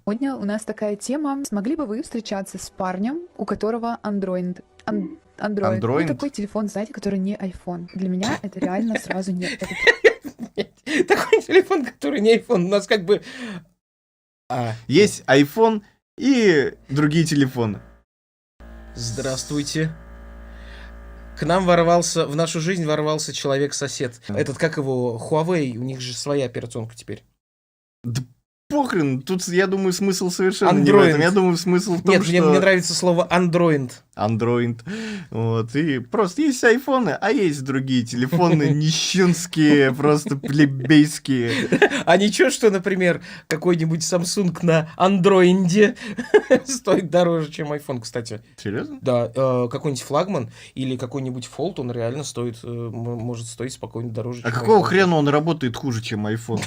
Сегодня у нас такая тема. Смогли бы вы встречаться с парнем, у которого Android? Android. Ну, Android? такой телефон, знаете, который не iPhone. Для меня это реально сразу нет. Такой телефон, который не iPhone. У нас как бы... Есть iPhone и другие телефоны. Здравствуйте. К нам ворвался, в нашу жизнь ворвался человек-сосед. Этот, как его, Huawei, у них же своя операционка теперь. Да похрен, тут, я думаю, смысл совершенно не в Android. этом. Я думаю, смысл в том, Нет, что... мне нравится слово Android. Android. Вот, и просто есть айфоны, а есть другие телефоны нищенские, просто плебейские. А ничего, что, например, какой-нибудь Samsung на андроиде стоит дороже, чем iPhone, кстати. Серьезно? Да, какой-нибудь флагман или какой-нибудь Fold, он реально стоит, может стоить спокойно дороже, А чем какого iPhone. хрена он работает хуже, чем iPhone?